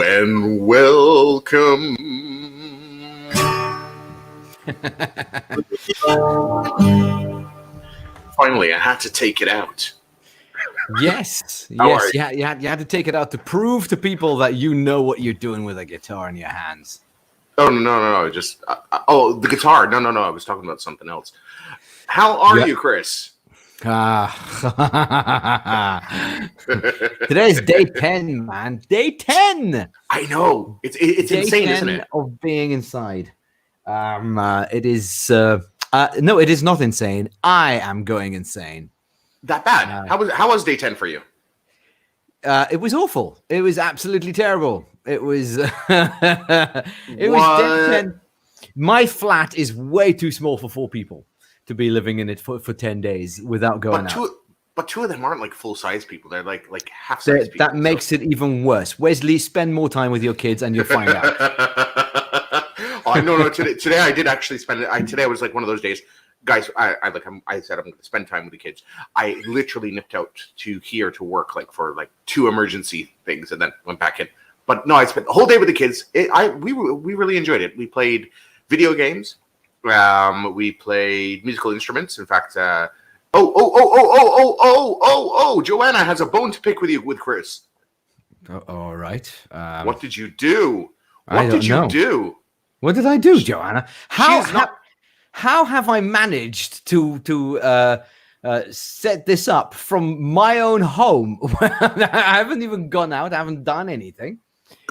and welcome. Finally, I had to take it out. Yes. You had to take it out to prove to people that you know what you're doing with a guitar in your hands. Oh, no. Just, the guitar. No. I was talking about something else. How are you, Chris? Today's day 10, man. Day 10. I know. It's insane, isn't it? Of being inside. It is. No, it is not insane. I am going insane. That bad? How was day 10 for you? It was awful. It was absolutely terrible. It was. It was day 10. My flat is way too small for 4 people to be living in it for 10 days without going out. But 2 of them aren't like full-size people. They're like half-size people. That makes it even worse. Wesley, spend more time with your kids and you'll find out. No. Today I did actually spend it. Today was like one of those days. Guys, I said I'm going to spend time with the kids. I literally nipped out to here to work like for like 2 emergency things and then went back in. But no, I spent the whole day with the kids. We really enjoyed it. We played video games. We played musical instruments. In fact, Joanna has a bone to pick with Chris. All right. What did you do? What did you do? What did I do, Joanna? How have I managed to set this up from my own home? I haven't even gone out. I haven't done anything.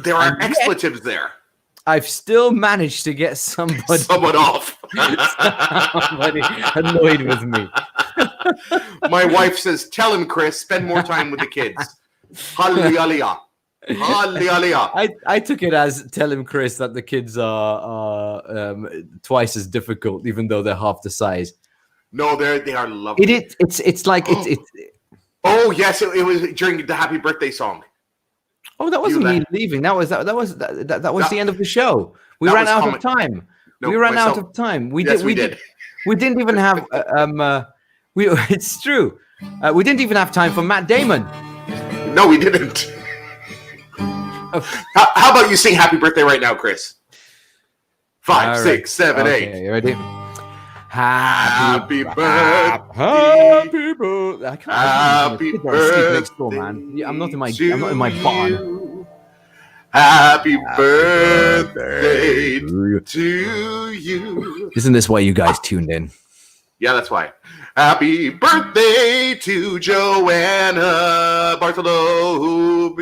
There are expletives there. I've still managed to get someone off. Somebody annoyed with me. My wife says, "Tell him, Chris, spend more time with the kids." Hallelujah. I took it as tell him, Chris, that the kids are twice as difficult, even though they're half the size. No, they are lovely. It's like it's. Oh yes, it was during the happy birthday song. Oh, that wasn't me leaving. That was the end of the show. We ran out of time. No, we ran out of time. We did. We didn't even have. It's true. We didn't even have time for Matt Damon. No, we didn't. How about you sing "Happy Birthday" right now, Chris? 5, 6, 7, 8. You ready? Happy birthday. Happy birthday. I can't Happy birthday next door, man. Yeah, I'm not in my barn. Happy birthday to you. Isn't this why you guys tuned in? Yeah, that's why. Happy birthday to Joanna Bartholomew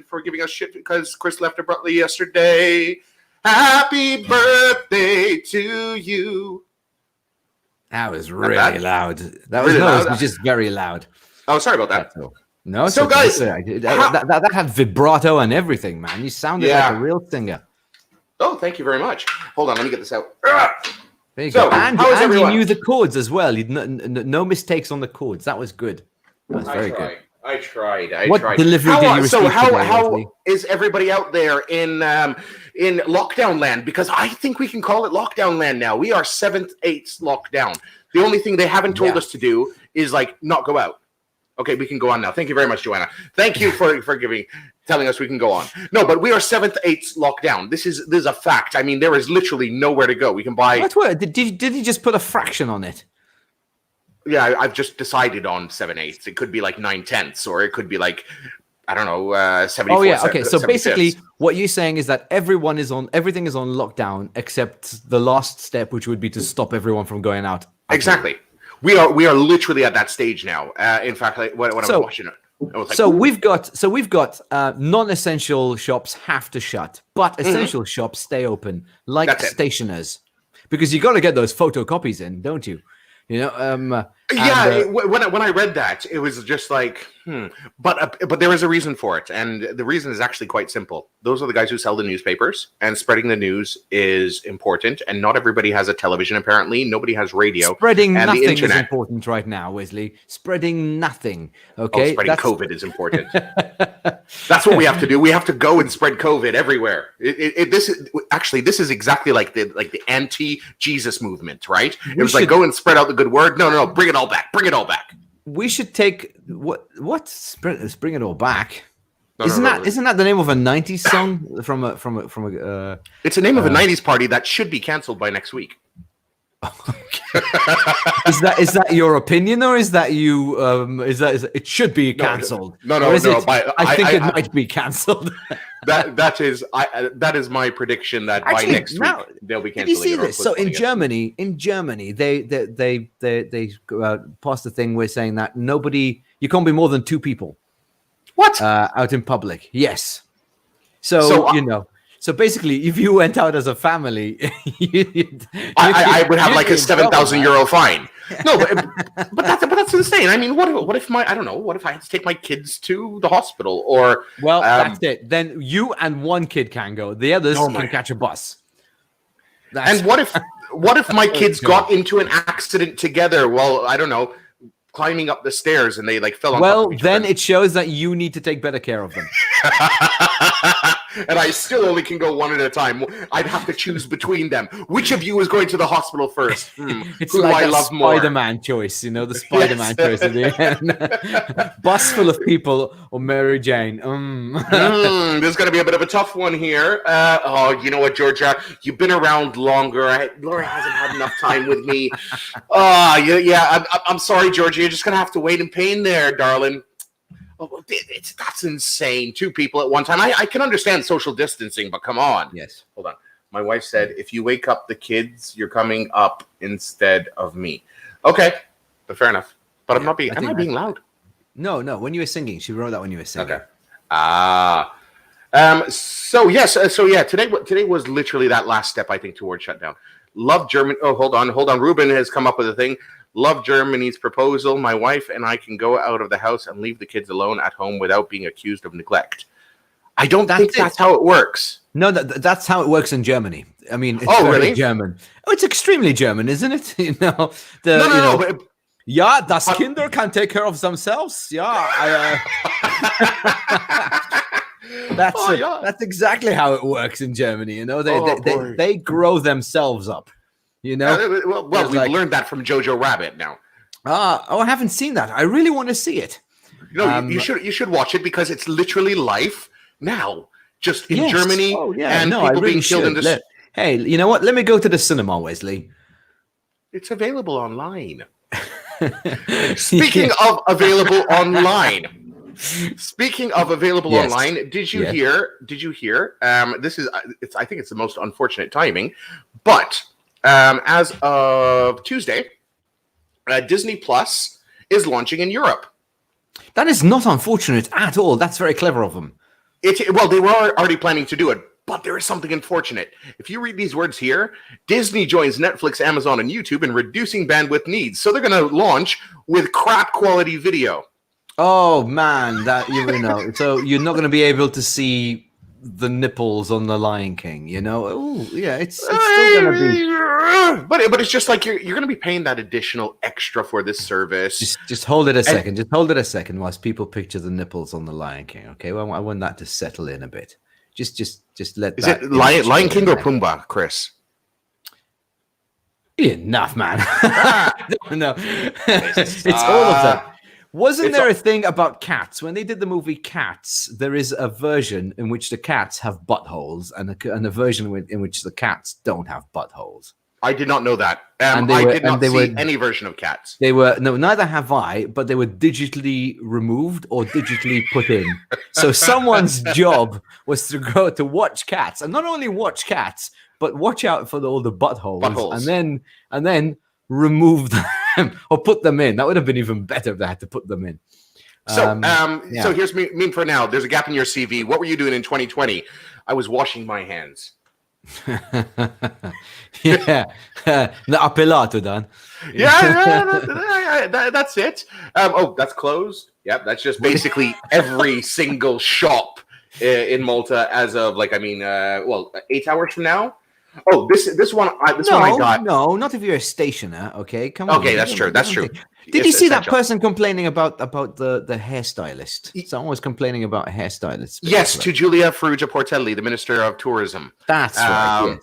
for giving us shit because Chris left abruptly yesterday. Happy birthday to you. That was really loud. That was just very loud. Oh, sorry about that. No, so guys, that had vibrato and everything, man. You sounded like a real singer. Oh, thank you very much. Hold on, let me get this out. There you go. And you knew the chords as well. No mistakes on the chords. That was good. That was very good. I tried. What delivery did you receive today, how is everybody out there in lockdown land? Because I think we can call it lockdown land now. We are 7th, 8th lockdown. The only thing they haven't told us to do is like not go out. Okay, we can go on now. Thank you very much, Joanna. Thank you for telling us we can go on. No, but we are 7th, 8th lockdown. This is a fact. I mean, there is literally nowhere to go. We can buy. Did he just put a fraction on it? Yeah, I've just decided on 7/8. It could be like 9/10, or it could be like, I don't know, 74. Oh yeah, okay. So basically, what you're saying is that everything is on lockdown except the last step, which would be to stop everyone from going out. Exactly. We are literally at that stage now. In fact, when I was watching it, I was like, we've got non-essential shops have to shut, but essential shops stay open, like stationers, because you got to get those photocopies in, don't you? You know, when I read that, it was just like, but there is a reason for it, and the reason is actually quite simple. Those are the guys who sell the newspapers, and spreading the news is important. And not everybody has a television. Apparently, nobody has radio. Spreading nothing is important right now, Wesley. Spreading nothing. Okay, spreading COVID is important. That's what we have to do. We have to go and spread COVID everywhere. This is exactly like the anti-Jesus movement, right? It was like go and spread out the good word. No, bring it all back. Bring it all back. We should take what? Bring it all back. No, Isn't that the name of a '90s song from a It's the name of a '90s party that should be canceled by next week. Is that your opinion, or is that you? Is it should be cancelled? No. I think it might be cancelled. that is my prediction that actually, by next week they'll be canceling. Did you see this? So in Germany, they passed a thing where saying that you can't be more than 2 people. What? Out in public? Yes. So So basically, if you went out as a family, I would have like a €7,000 fine. No, but that's insane. I mean, what if I had to take my kids to the hospital or? Well, that's it. Then you and 1 kid can go. The others can catch a bus. And what if my kids got into an accident together? Well, I don't know, climbing up the stairs and they like fell on top of each other. It shows that you need to take better care of them. And I still only can go one at a time. I'd have to choose between them. Which of you is going to the hospital first? It's like a Spider-Man choice, the Spider-Man choice at the end. Bus full of people or Mary Jane. There's going to be a bit of a tough one here. You know what, Georgia? You've been around longer. Laura hasn't had enough time with me. I'm sorry, Georgia. You're just going to have to wait in pain there, darling. That's insane. 2 people at one time. I can understand social distancing, but come on. Yes. Hold on. My wife said, if you wake up the kids, you're coming up instead of me. Okay. But fair enough. But I'm not being... Am I being loud? No. When you were singing. She wrote that when you were singing. Okay. Today was literally that last step, I think, towards shutdown. Love Germany. Oh, hold on. Ruben has come up with a thing. Love Germany's proposal. My wife and I can go out of the house and leave the kids alone at home without being accused of neglect. I don't think that's how it works. No, that's how it works in Germany. I mean, it's very really? German. Oh, it's extremely German, isn't it? Ja, das Kinder can take care of themselves. Yeah, that's exactly how it works in Germany. They grow themselves up. We've learned that from Jojo Rabbit now. I haven't seen that. I really want to see it. You should watch it because it's literally life now, just in Germany, and people being killed in this. Hey, you know what? Let me go to the cinema, Wesley. It's available online. Speaking of available online. Online, did you hear? This is I think it's the most unfortunate timing, but. As of Tuesday, Disney Plus is launching in Europe. That is not unfortunate at all. That's very clever of them. They were already planning to do it, but there is something unfortunate. If you read these words here, Disney joins Netflix, Amazon, and YouTube in reducing bandwidth needs. So they're going to launch with crap quality video. Oh, man, so you're not going to be able to see the nipples on the Lion King, Oh, yeah, it's still gonna be. But it's just like you're gonna be paying that additional extra for this service. Just hold it a second. Just hold it a second whilst people picture the nipples on the Lion King. Okay, well, I want that to settle in a bit. Just let. Is it Lion King or Pumbaa, Chris? Enough, man. No, it's all of them. Wasn't there a thing about cats? When they did the movie Cats, there is a version in which the cats have buttholes and a version in which the cats don't have buttholes. I did not know that. I did not see any version of Cats. Neither have I, but they were digitally removed or digitally put in. So someone's job was to go to watch Cats, and not only watch Cats, but watch out for all the buttholes. and then remove them or put them in. That would have been even better if they had to put them in. So here's me for now. There's a gap in your CV. What were you doing in 2020? I was washing my hands. Appellato, Dan. That's it. That's closed. Yep, that's just basically every single shop in Malta as of 8 hours from now. Oh, this one I got. No, not if you're a stationer. Okay, come on. Okay, that's true. That's true. Did you see that person complaining about the hairstylist? Someone was complaining about a hairstylist. Yes, to Giulia Farrugia Portelli, the Minister of Tourism. That's right.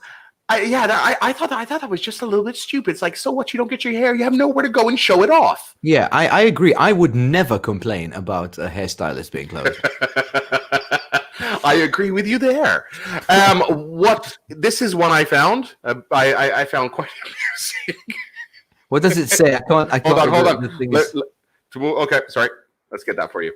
I thought that was just a little bit stupid. It's like, so what? You don't get your hair. You have nowhere to go and show it off. Yeah, I agree. I would never complain about a hairstylist being closed. I agree with you there. This is one I found. I found quite amusing. What does it say? I can't. Hold on. The thing is... Okay, sorry. Let's get that for you.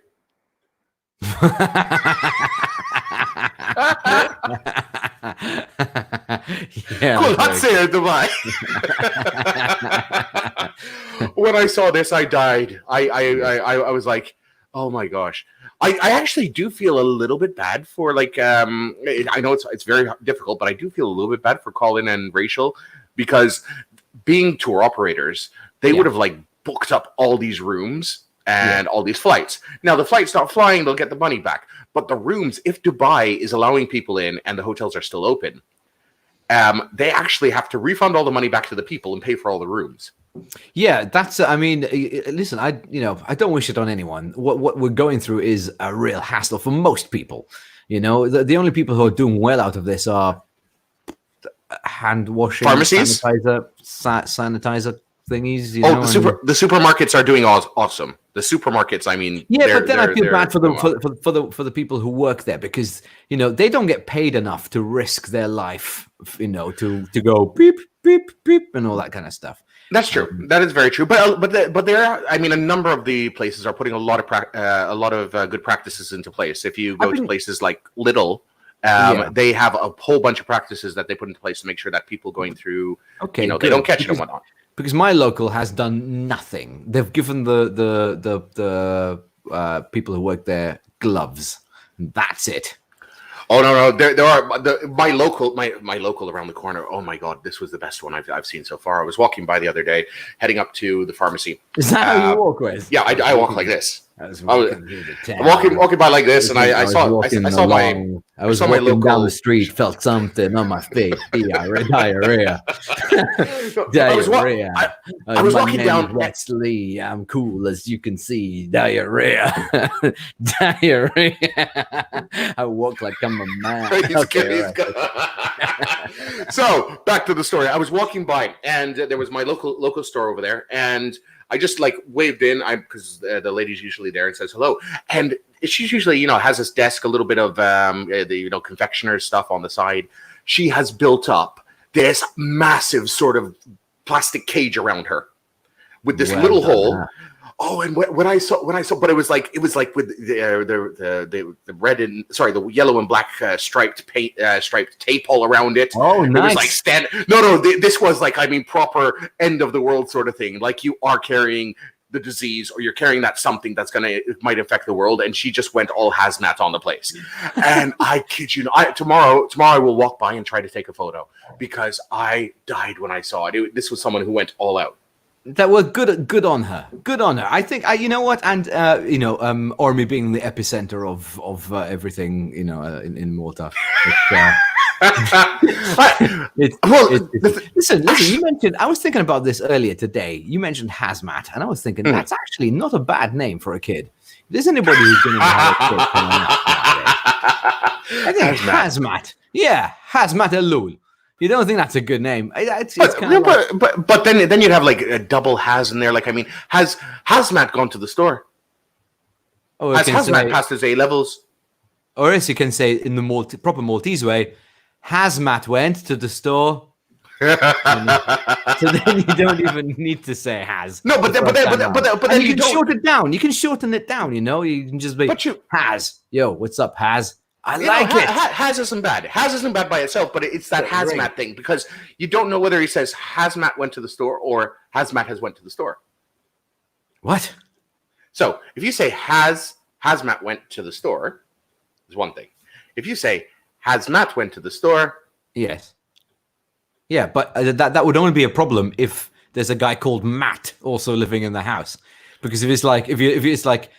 When I saw this, I died. I was like, oh my gosh. I actually do feel a little bit bad for like I know it's very difficult, but I do feel a little bit bad for Colin and Rachel, because being tour operators, they would have like booked up all these rooms and all these flights. Now the flight's not flying, they'll get the money back. But the rooms, if Dubai is allowing people in and the hotels are still open, they actually have to refund all the money back to the people and pay for all the rooms. Yeah, that's. I mean, listen. I don't wish it on anyone. What we're going through is a real hassle for most people. The only people who are doing well out of this are hand washing, pharmacies, sanitizer thingies. The supermarkets are doing awesome. The supermarkets, I mean, but then I feel bad for the people who work there, because they don't get paid enough to risk their life, to go beep beep beep and all that kind of stuff. That's true. That is very true. But there are, I mean, a number of the places are putting a lot of good practices into place. If you go to places like Lidl, they have a whole bunch of practices that they put into place to make sure that people going through, they don't catch it and whatnot. Because my local has done nothing. They've given the people who work there gloves. And that's it. Oh no! There are my local around the corner. Oh my God, this was the best one I've seen so far. I was walking by the other day, heading up to the pharmacy. Is that how you walk, Wes? Yeah, I walk like this. I was walking by like this, and I saw my local down the street, felt something on my face. Diarrhea. Diarrhea. I was walking down Wesley. I'm cool as you can see. Diarrhea. Diarrhea. I walk like I'm a man. So back to the story. I was walking by, and there was my local store over there, and I just like waved in, because the lady's usually there and says hello, and she's usually has this desk, a little bit of the confectioner stuff on the side. She has built up this massive sort of plastic cage around her with this little hole. Oh, and when I saw, but it was like with the red and the yellow and black striped tape all around it. Oh, nice. It was like this was like, I mean, proper end of the world sort of thing. Like you are carrying the disease, or you're carrying that something that's might affect the world. And she just went all hazmat on the place. And I kid you not, tomorrow I will walk by and try to take a photo, because I died when I saw it. This was someone who went all out. That was good on her. Good on her. I think you know what, and Ormy being the epicenter of everything, in Malta. Listen. You mentioned. I was thinking about this earlier today. You mentioned hazmat, and I was thinking that's actually not a bad name for a kid. If there's anybody who's going to have a kid coming up nowadays, I think hazmat. Yeah, hazmat alul. You don't think that's a good name? But then you'd have like a double has in there. Like, I mean, has Hazmat gone to the store? Oh, has Hazmat passed his A levels? Or else you can say in the proper Maltese way, Hazmat went to the store. So then you don't even need to say has. No, but then you can shorten it down. You can shorten it down. You can just be has. Yo, what's up, has? I like it. Has isn't bad. Has isn't bad by itself, but it's that hazmat thing, because you don't know whether he says hazmat went to the store or hazmat has went to the store. What? So if you say hazmat went to the store, is one thing. If you say hazmat went to the store, yes, yeah, but that would only be a problem if there's a guy called Matt also living in the house, because if it's like.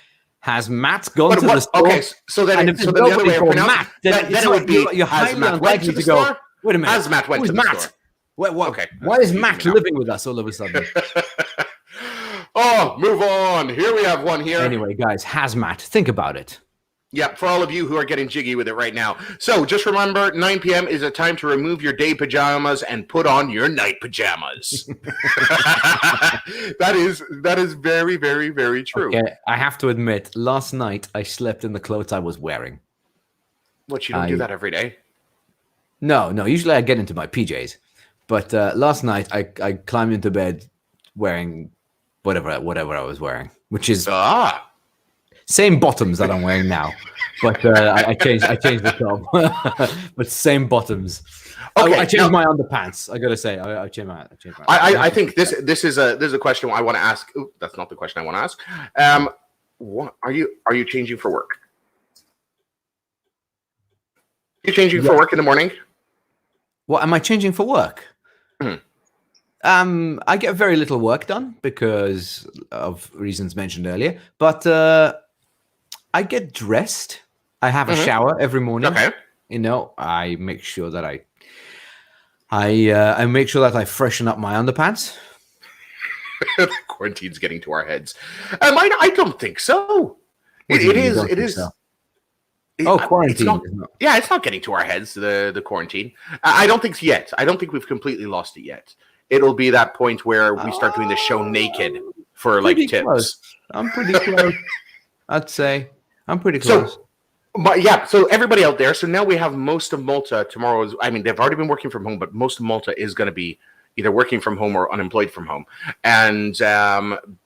Has Matt gone to the store? Okay, so then the other way of pronouncing then it would be you're highly unlikely to go. Wait a minute. Has Matt went to the store? Okay. Why is Matt living with us all of a sudden? Oh, move on. Here we have one here. Anyway, guys, hazmat. Think about it. Yeah, for all of you who are getting jiggy with it right now. So just remember, 9 p.m. is a time to remove your day pajamas and put on your night pajamas. That is very, very, very true. Okay, I have to admit, last night I slept in the clothes I was wearing. What, you don't do that every day? No. Usually I get into my PJs, but last night I climbed into bed wearing whatever I was wearing, which is same bottoms that I'm wearing now, but I changed the top, but same bottoms. Okay, I changed my underpants. I gotta say, I changed my. I think this is a question I want to ask. Ooh, that's not the question I want to ask. What are you changing for work? Are you changing for work in the morning? What am I changing for work? I get very little work done because of reasons mentioned earlier, but I get dressed. I have a shower every morning. Okay. You know, I make sure that I make sure that I freshen up my underpants. The quarantine's getting to our heads. I don't think so. It is. So? Quarantine. It's not getting to our heads, the quarantine. I don't think so yet. I don't think we've completely lost it yet. It'll be that point where we start doing the show naked for like tips. Close. I'm pretty close. I'd say I'm pretty close. So everybody out there, so now we have most of Malta tomorrow. They've already been working from home, but most of Malta is going to be either working from home or unemployed from home. And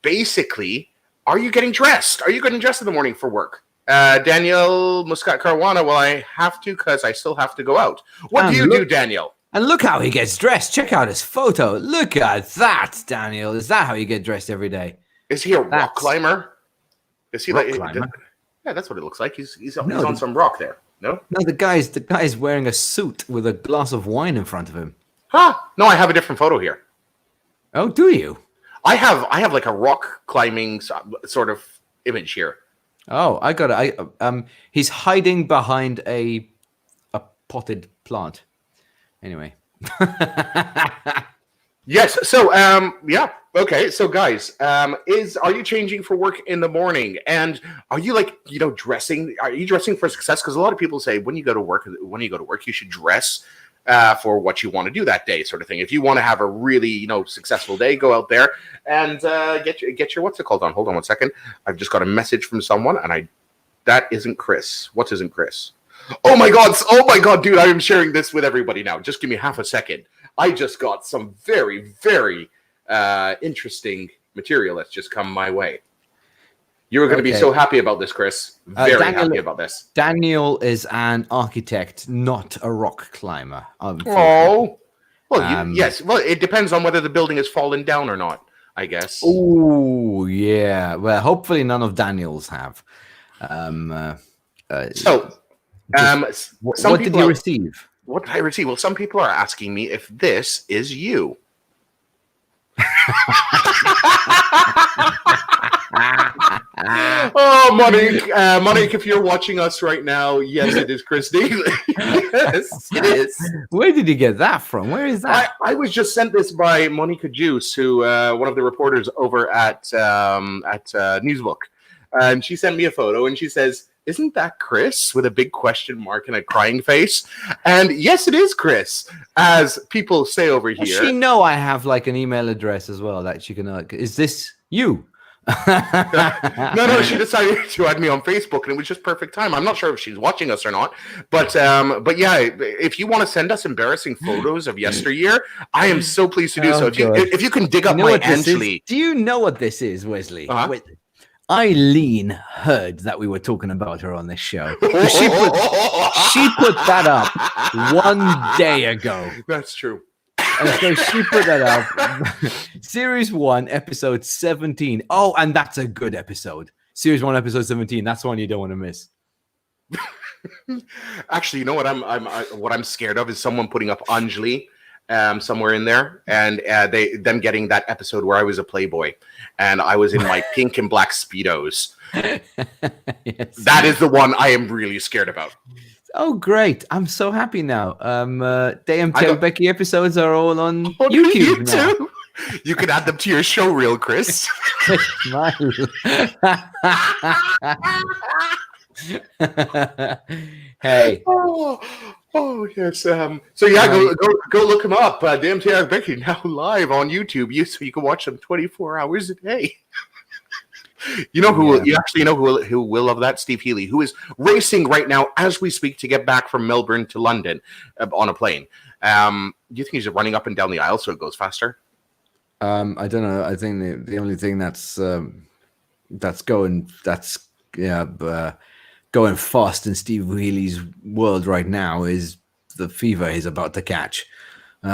basically, are you getting dressed? Are you getting dressed in the morning for work? Daniel Muscat Caruana, well, I have to because I still have to go out. What do you do, Daniel? And look how he gets dressed. Check out his photo. Look at that, Daniel. Is that how you get dressed every day? Is he a rock climber? Is he climber? Yeah, that's what it looks like. He's on some rock there. No, the guy's wearing a suit with a glass of wine in front of him. Huh? No, I have a different photo here. Oh, do you? I have like a rock climbing sort of image here. Oh, I got it. He's hiding behind a potted plant. Anyway. Yes. So, yeah. Okay. So, guys, are you changing for work in the morning? And are you dressing? Are you dressing for success? Because a lot of people say when you go to work, you should dress for what you want to do that day, sort of thing. If you want to have a really, successful day, go out there and get your what's it called on. Hold on one second. I've just got a message from someone, and that isn't Chris. What isn't Chris? Oh my god, dude! I am sharing this with everybody now. Just give me half a second. I just got some very, very interesting material that's just come my way. You were going to be so happy about this, Chris. Very happy about this. Daniel is an architect, not a rock climber. Oh, well, yes. Well, it depends on whether the building has fallen down or not, I guess. Oh, yeah. Well, hopefully none of Daniel's have. What did you receive? What did I receive? Well, some people are asking me if this is you. Oh, Monique, if you're watching us right now, yes, it is Chris Daly. Yes, it is. Where did you get that from? Where is that? I was just sent this by Monica Juice, who one of the reporters over at Newsbook, and she sent me a photo, and she says, "Isn't that Chris?" with a big question mark and a crying face. And yes, it is Chris, as people say over here. Does she know I have like an email address as well that she can? Is this you? No, she decided to add me on Facebook, and it was just perfect time. I'm not sure if she's watching us or not, but yeah, if you want to send us embarrassing photos of yesteryear, I am so pleased to do so. If you can dig up my Angeli. Do you know what this is, Wesley? Eileen heard that we were talking about her on this show. She put that up 1 day ago. That's true. And so she put that up. Series 1, episode 17. Oh, and that's a good episode. Series 1, episode 17. That's one you don't want to miss. Actually, you know what I'm scared of is someone putting up Anjali somewhere in there, and them getting that episode where I was a Playboy and I was in my pink and black Speedos. Yes. That is the one I am really scared about. Oh, great. I'm so happy now. DMT and Becky episodes are all on YouTube now. You can add them to your show reel, Chris. Hey. Oh yes. So yeah, go look them up. DMT and Becky now live on YouTube. So you can watch them 24 hours a day. You know who? You actually know who will love that? Steve Healy, who is racing right now as we speak to get back from Melbourne to London on a plane. Do you think he's running up and down the aisle so it goes faster? I don't know. I think the only thing that's going fast in Steve Healy's world right now is the fever he's about to catch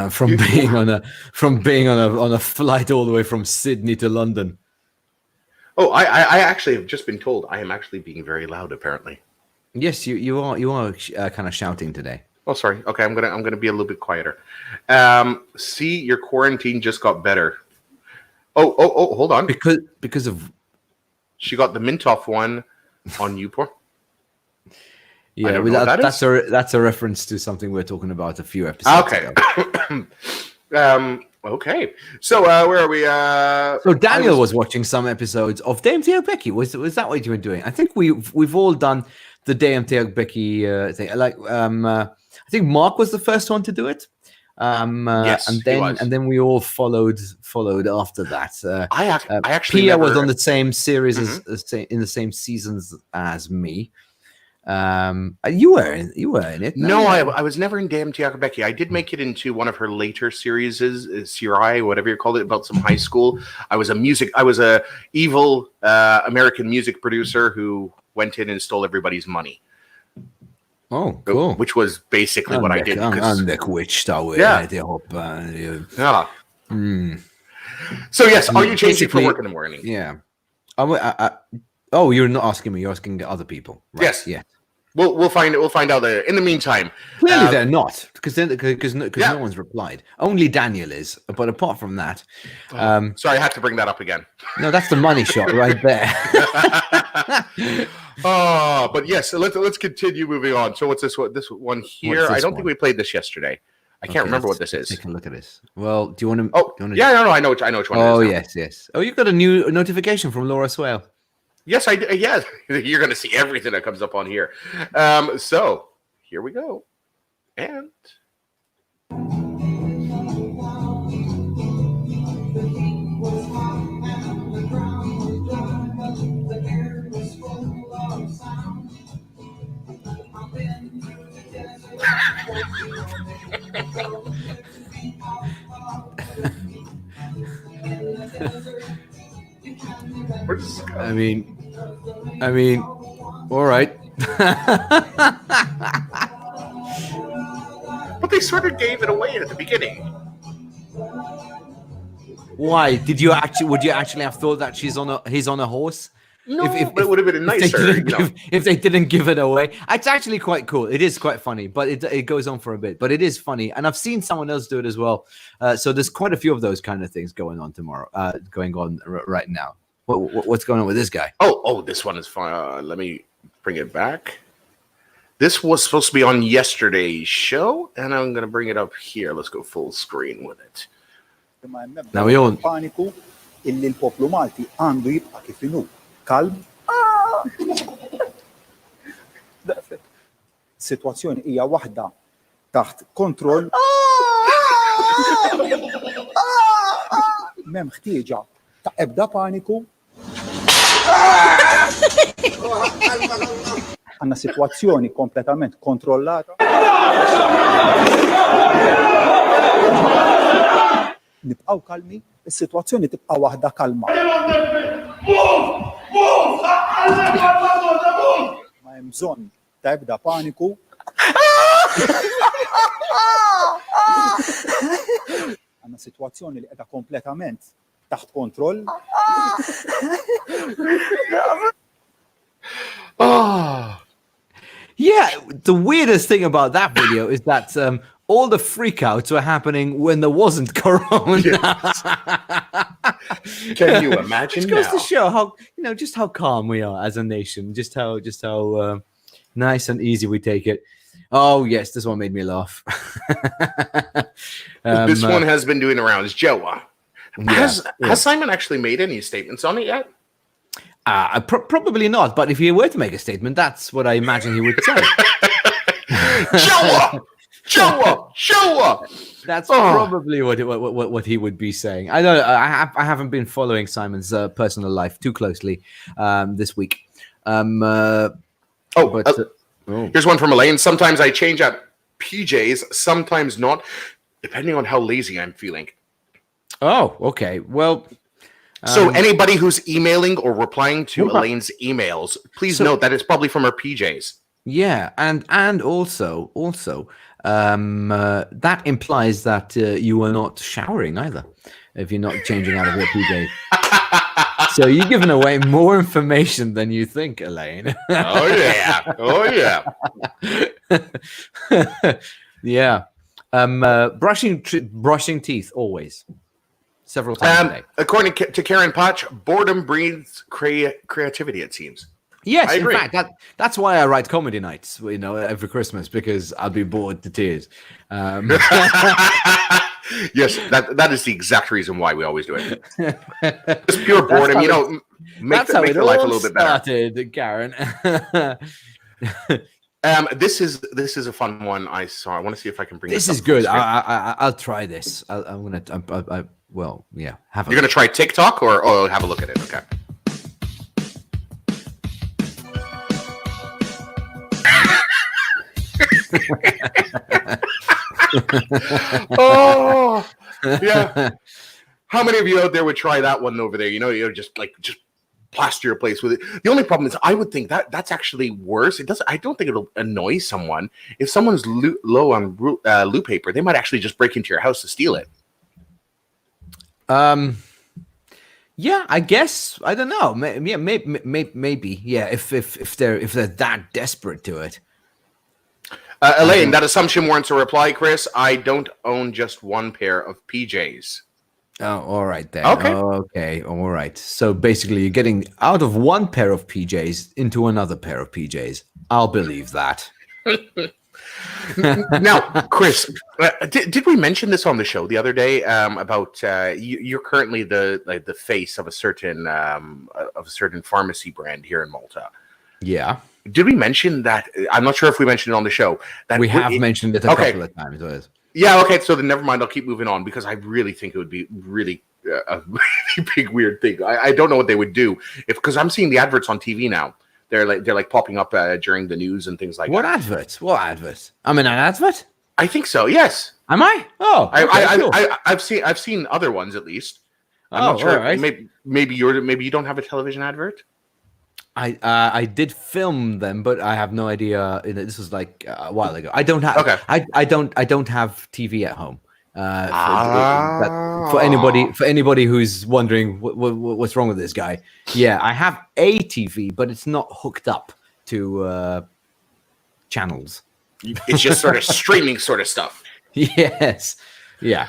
from being on a flight all the way from Sydney to London. Oh, I actually have just been told I am actually being very loud. Apparently, yes, you are kind of shouting today. Oh, sorry. Okay, I'm gonna be a little bit quieter. See, your quarantine just got better. Oh, hold on. Because of she got the Mintoff one on Newport. Yeah, that's a reference to something we were talking about a few episodes ago. Okay. So where are we? So Daniel was watching some episodes of Dame Becky. Was that what you were doing? I think we've all done the Dame Becky thing. I think Mark was the first one to do it. Yes, and then we all followed after that. I actually Pia was on the same series in the same seasons as me. You were in it. No, I was never in Damn Tiaka Becky. I did make it into one of her later series, Sirai, whatever you call it, about some high school. I was a evil American music producer who went in and stole everybody's money. Oh, cool. Which was basically what I did. So yes, are you changing for work in the morning? Yeah. Oh, you're not asking me. You're asking other people. Right? Yes. Yeah. We'll find out there. In the meantime, clearly they're not, because no one's replied. Only Daniel is. But apart from that, sorry, I had to bring that up again. No, that's the money shot right there. But yes, so let's continue moving on. So what's this one? This one here. I don't think we played this yesterday. I can't remember what this is. Take a look at this. Well, do you want to? Oh, yeah, no, I know which one. Oh, it is yes. Oh, you've got a new notification from Laura Swale. Yes, I do. Yeah, you're going to see everything that comes up on here. So here we go. And I mean, all right. But they sort of gave it away at the beginning. Why? Would you actually have thought that he's on a horse? No, but it would have been nicer. If they didn't give it away. It's actually quite cool. It is quite funny, but it goes on for a bit. But it is funny, and I've seen someone else do it as well. So there's quite a few of those kind of things going on right now. What's going on with this guy? Oh, this one is fun. Let me bring it back. This was supposed to be on yesterday's show, and I'm going to bring it up here. Let's go full screen with it. Now we all paniku illi l-poplu Malti għandu jibqa' kif inhu. Kalm. Sitwazzjoni hija waħda taħt kontroll. M'hemm ħtieġa ta' ebda paniku. Għandna sitwazzjoni kompletament kontrollata. Nibqgħu kalmi, is-sitwazzjoni tibqa' waħda kalma. Ma hemm bżonn ta' ebda paniku. Għandna sitwazzjoni li qiegħda kompletament taħt kontroll. Yeah, the weirdest thing about that video is that all the freakouts were happening when there wasn't corona. Yes. Can you imagine? It goes to show how just how calm we are as a nation, just how nice and easy we take it. Oh yes, this one made me laugh. This one has been doing the rounds. Joe, has Simon actually made any statements on it yet? Probably not. But if he were to make a statement, that's what I imagine he would say. Joe, Show up. That's probably what he would be saying. I don't. I haven't been following Simon's personal life too closely this week. Here's one from Elaine. Sometimes I change out PJs, sometimes not, depending on how lazy I'm feeling. Oh, okay. Well, so anybody who's emailing or replying to Elaine's emails, please note that it's probably from her PJs. Yeah, and also that implies that you are not showering either if you're not changing out of your PJs. So you're giving away more information than you think, Elaine. Oh yeah. Yeah. Brushing teeth always, several times a day. According to Karen Patch, boredom breeds creativity. It seems. Yes, in fact, that's why I write comedy nights, every Christmas, because I'll be bored to tears. Yes, that is the exact reason why we always do it. Just pure boredom, make the life a little bit better. Started, Karen. This is a fun one I saw. I want to see if I can bring this. This is good. I'll try this. I'm gonna. Yeah. You're gonna try TikTok or have a look at it. Okay. Oh yeah. How many of you out there would try that one over there? Just plaster your place with it. The only problem is I would think that's actually worse. I don't think it'll annoy someone. If someone's low on loo paper, they might actually just break into your house to steal it. Yeah, I guess. I don't know. Maybe. Yeah, if they're that desperate to it. Elaine, that assumption warrants a reply, Chris. I don't own just one pair of PJs. Oh, all right then. Okay, all right. So basically, you're getting out of one pair of PJs into another pair of PJs. I'll believe that. Now, Chris, did we mention this on the show the other day about you're currently the face of a certain pharmacy brand here in Malta? Yeah. Did we mention that? I'm not sure if we mentioned it on the show. That we have mentioned it a couple of times. Yeah, okay, so then never mind. I'll keep moving on because I really think it would be really a really big weird thing. I don't know what they would do because I'm seeing the adverts on TV now. They're like popping up during the news and things like that. Adverts? What adverts? I'm in an advert? I think so. Yes. Am I? Oh, okay, I've seen other ones at least. I'm not sure. All right. Maybe you don't have a television advert. I did film them, but I have no idea. This was like a while ago. I don't have. Okay. I don't have TV at home. For anybody who's wondering what's wrong with this guy, yeah, I have a TV, but it's not hooked up to channels. It's just sort of streaming sort of stuff. Yes. Yeah.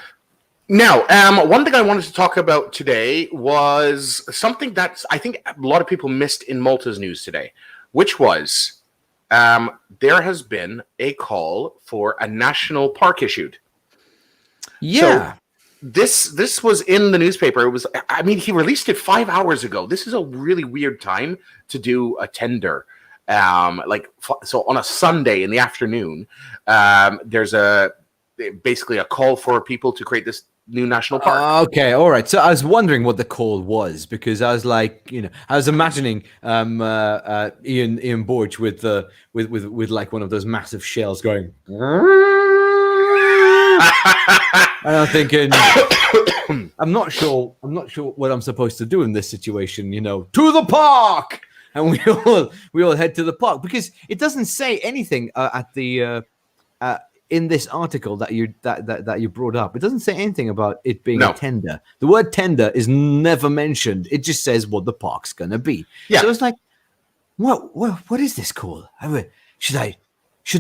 Now, one thing I wanted to talk about today was something that I think a lot of people missed in Malta's news today, which was there has been a call for a national park issued. Yeah. So this was in the newspaper. He released it 5 hours ago. This is a really weird time to do a tender. So on a Sunday in the afternoon, there's basically a call for people to create this new national park. Okay, all right. So I was wondering what the call was because I was like, I was imagining Ian Borge with like one of those massive shells going. And I'm thinking, I'm not sure what I'm supposed to do in this situation. To the park, and we all head to the park because it doesn't say anything at the. In this article that you brought up, it doesn't say anything about it being a tender. The word tender is never mentioned. It just says what the park's gonna be. Yeah. So it's like, what is this called? Should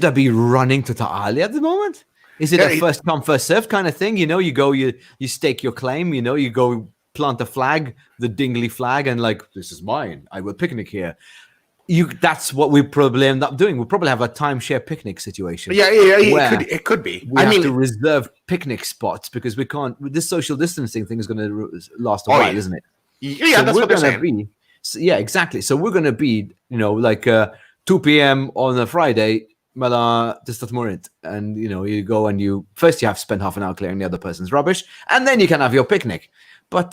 I be running to Ta'ali at the moment? Is it a first come first serve kind of thing? You go, you stake your claim. You go plant a flag, the dingly flag, and like this is mine. I will picnic here. That's what we probably end up doing. We'll probably have a timeshare picnic situation. Yeah, it could be. We have to reserve picnic spots because we can't. This social distancing thing is going to last a while, isn't it? Yeah, so that's what they're saying. Yeah, exactly. So we're going to be, like 2 p.m. on a Friday, Mela, just more it. And you go and you have to spend half an hour clearing the other person's rubbish, and then you can have your picnic. But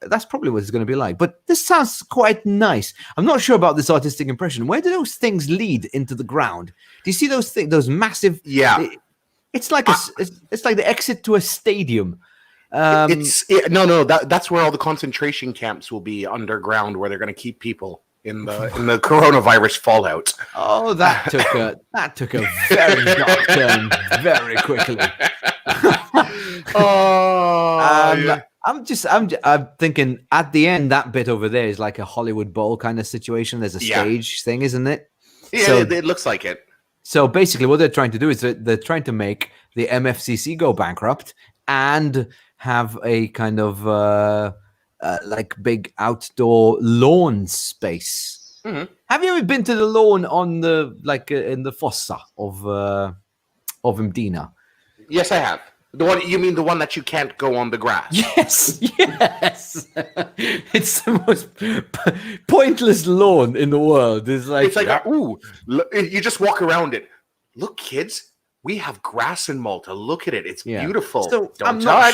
that's probably what it's going to be like. But this sounds quite nice. I'm not sure about this artistic impression. Where do those things lead into the ground? Do you see those things? Those massive? Yeah. It's like it's like the exit to a stadium. That's where all the concentration camps will be underground, where they're going to keep people in the coronavirus fallout. Oh, that took a very dark turn very quickly. Yeah. I'm thinking at the end that bit over there is like a Hollywood Bowl kind of situation. There's a stage thing, isn't it? Yeah, so, it looks like it. So basically, what they're trying to do is they're trying to make the MFCC go bankrupt and have a kind of like big outdoor lawn space. Mm-hmm. Have you ever been to the lawn on the in the fossa of Mdina? Yes, I have. The one you mean the one that you can't go on the grass? Yes. It's the most pointless lawn in the world. It's like you just walk around it. Look, kids, we have grass in Malta. Look at it; it's beautiful. So I'm not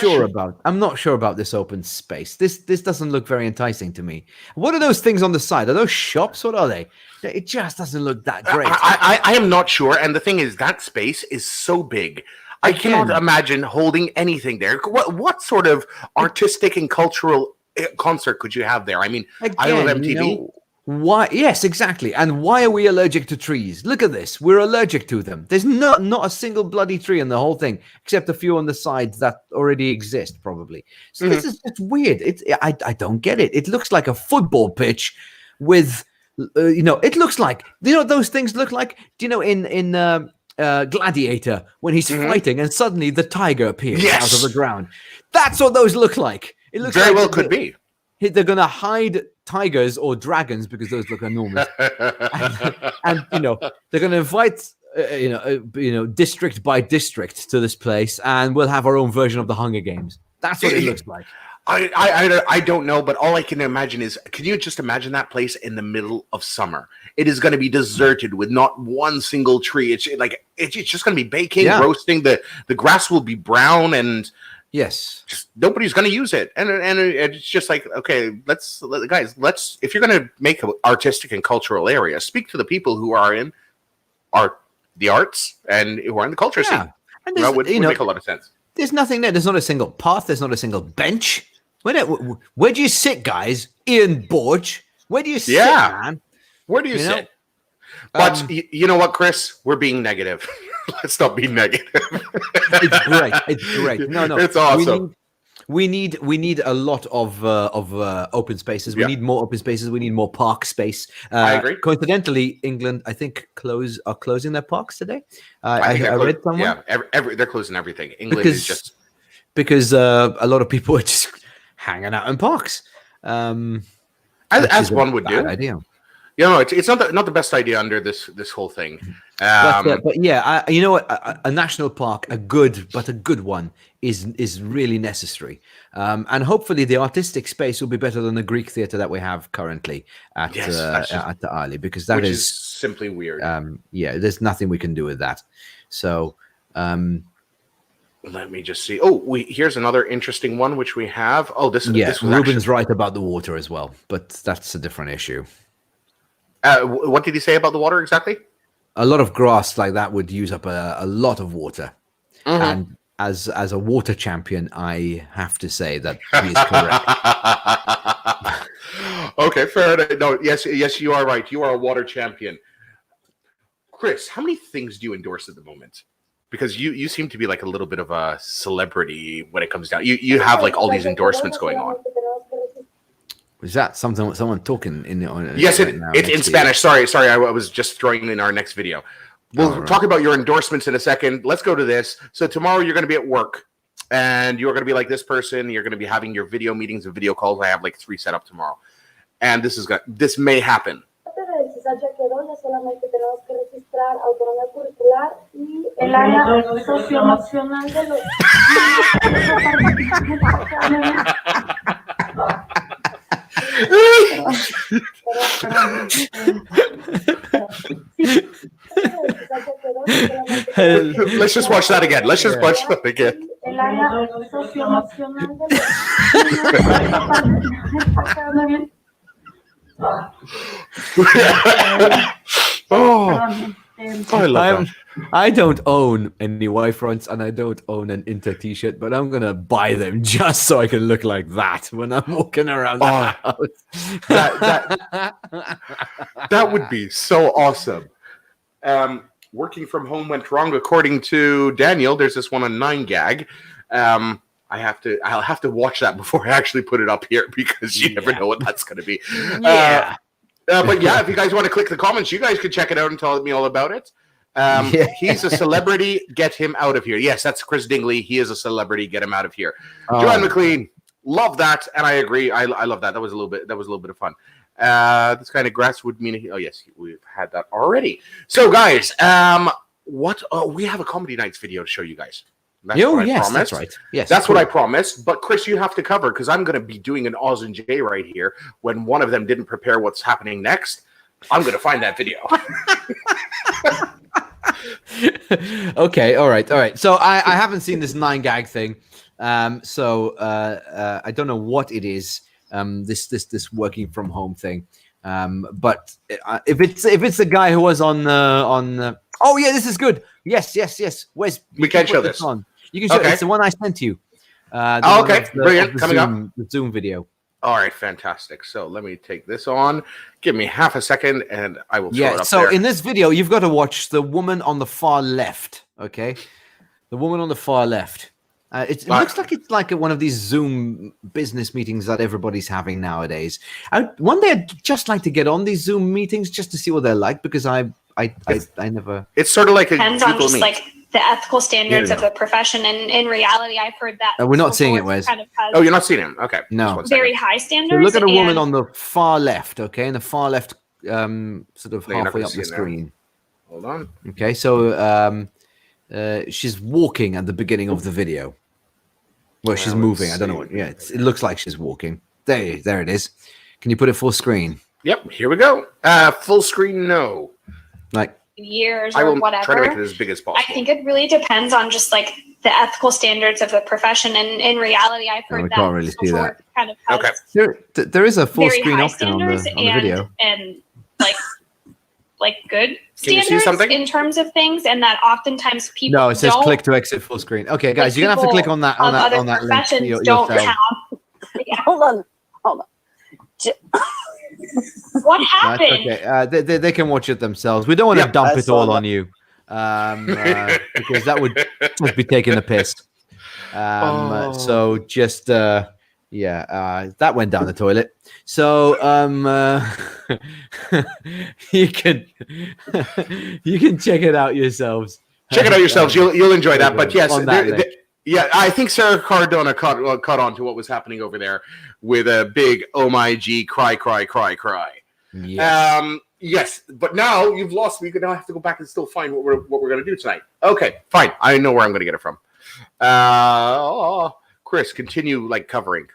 sure about this open space. This doesn't look very enticing to me. What are those things on the side? Are those shops? What are they? It just doesn't look that great. I am not sure. And the thing is, that space is so big. I cannot imagine holding anything there. What sort of artistic and cultural concert could you have there? I mean, I love MTV. Why? Yes, exactly. And why are we allergic to trees? Look at this. We're allergic to them. There's not a single bloody tree in the whole thing, except a few on the sides that already exist, probably. So this is just weird. I don't get it. It looks like a football pitch with, it looks like, those things look like, in Gladiator when he's fighting and suddenly the tiger appears out of the ground. That's what those look like. It looks very like well could be. They're going to hide tigers or dragons because those look enormous, and they're going to invite district by district to this place, and we'll have our own version of the Hunger Games. That's what it looks like. I don't know, but all I can imagine is, can you just imagine that place in the middle of summer? It is going to be deserted with not one single tree. It's just going to be baking, roasting. The grass will be brown, and just nobody's going to use it. And it's just like, okay, let's if you're going to make an artistic and cultural area, speak to the people who are in the arts and who are in the culture scene. And that would make a lot of sense. There's nothing there. There's not a single path. There's not a single bench. Where do you sit, guys? Ian Borge. Where do you sit, man? Where do you sit? But you know what, Chris? We're being negative. Let's stop being negative. It's great. It's great. No. It's awesome. We need a lot of open spaces. We need more open spaces. We need more park space. I agree. Coincidentally, England, I think, are closing their parks today. I read somewhere. Yeah, they're closing everything. England is just because a lot of people are just hanging out in parks. As one would do. Idea. It's not the best idea under this whole thing. But yeah, you know what? A national park, a good one, is really necessary. And hopefully the artistic space will be better than the Greek theatre that we have currently at the Arley, because that is simply weird. There's nothing we can do with that. So let me just see. Oh, here's another interesting one which we have. Oh, this was Ruben's right about the water as well, but that's a different issue. What did he say about the water exactly? A lot of grass like that would use up a lot of water. Mm-hmm. And as a water champion, I have to say that he is correct. Okay, fair enough. No, yes, you are right. You are a water champion. Chris, how many things do you endorse at the moment? Because you seem to be like a little bit of a celebrity when it comes down. You have like all these endorsements going on. Is that someone talking in the? Yes, it's in Spanish. Sorry. I was just throwing in our next video. We'll talk about your endorsements in a second. Let's go to this. So tomorrow you're going to be at work, and you're going to be like this person. You're going to be having your video meetings and video calls. I have like 3 set up tomorrow, and this may happen. Let's just watch that again. Let's just watch that again. El área socioemocional de Oh, I love that. I don't own any Y-fronts and I don't own an Inter t-shirt, but I'm gonna buy them just so I can look like that when I'm walking around the house. That would be so awesome. Working from home went wrong, according to Daniel. There's this one on 9gag. I'll have to watch that before I actually put it up here because you never know what that's going to be. But yeah, if you guys want to click the comments, you guys could check it out and tell me all about it. He's a celebrity. Get him out of here. Yes, that's Chris Dingley. He is a celebrity. Get him out of here. Joanne McLean, love that, and I agree. I love that. That was a little bit of fun. This kind of grass would mean. Oh yes, we've had that already. So guys, we have a Comedy Nights video to show you guys. That's what I promised. That's right. Yes, that's what I promised. But Chris, you have to cover because I'm going to be doing an Oz and Jay right here. When one of them didn't prepare what's happening next, I'm going to find that video. Okay, all right. So I haven't seen this 9gag thing, so I don't know what it is. This working from home thing, but if it's the guy who was on oh yeah, this is good. Yes. Where's we can show this on? You can show it's the one I sent you. Okay, brilliant. Coming up, the Zoom video. All right, fantastic. So let me take this on. Give me half a second, and I will throw it up so there. In this video, you've got to watch the woman on the far left. Okay, the woman on the far left. It looks like it's like one of these Zoom business meetings that everybody's having nowadays. One day I'd just like to get on these Zoom meetings just to see what they're like because I never. It's sort of like a depends on just like the ethical standards of the profession, and in reality, I've heard that we're not seeing it, Wes. Kind of oh, you're not seeing him. Okay, no, very high standards. So look at a woman on the far left. Okay, in the far left, sort of halfway up the screen. Hold on. Okay, so she's walking at the beginning of the video. Well, she's moving. I don't know what. Yeah, it looks like she's walking. There it is. Can you put it full screen? Yep. Here we go. Full screen. No. Like years I or will whatever. try to make it as big as possible. I think it really depends on just like the ethical standards of the profession, and in reality, I've heard that can't really see that. Kind of has there is a full very screen high option on the video, and like good Can you see standards something? in terms of things, and that oftentimes people No, it says don't, click to exit full screen. Okay, guys, you're gonna have to click on that other link. professions don't have. Yeah. Hold on. What happened? Okay, they can watch it themselves. We don't want to dump it all on you, because that would be taking the piss. So just that went down the toilet. So you can check it out yourselves. Check it out yourselves. You'll enjoy that. But yes, I think Sarah Cardona caught on to what was happening over there with a big "Oh my G" cry. Yes. Yes, but now you've lost me. You now have to go back and still find what we're going to do tonight. Okay, fine. I know where I'm going to get it from. Chris, continue covering.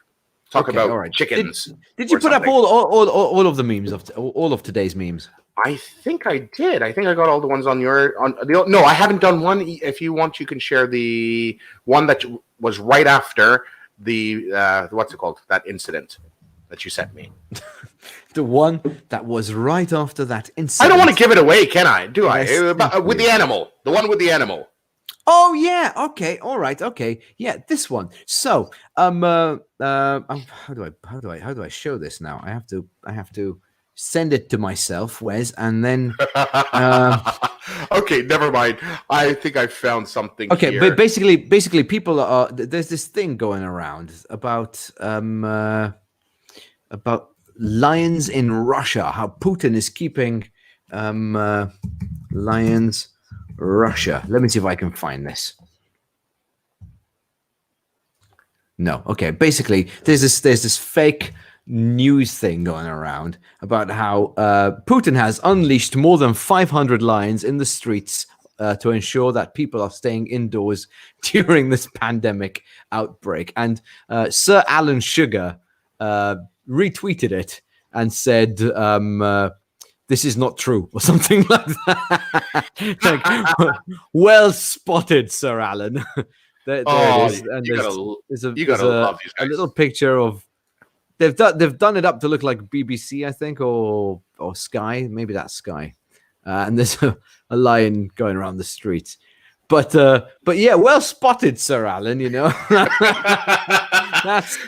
Talk about chickens. Did you put up all of the memes of all of today's memes? I think I did. I think I got all the ones on the. No, I haven't done one. If you want, you can share the one that was right after the what's it called? That incident that you sent me. The one that was right after that incident. I don't want to give it away, can I? Do I? With the animal. The one with the animal. Oh yeah. Okay. All right. Okay. Yeah. This one. So how do I show this now? I have to send it to myself, Wes, and then. Okay. Never mind. I think I found something. Okay, here. but basically, people are. There's this thing going around about lions in Russia. How Putin is keeping lions. Russia. Let me see if I can find this. No. Okay. Basically, there's this fake news thing going around about how Putin has unleashed more than 500 lions in the streets to ensure that people are staying indoors during this pandemic outbreak. And Sir Alan Sugar retweeted it and said, this is not true, or something like that. Like, well spotted, Sir Alan. There it is. And there's love these guys. a little picture of they've done it up to look like BBC, I think, or Sky. Maybe that's Sky. And there's a lion going around the streets. But yeah, well spotted, Sir Alan. You know,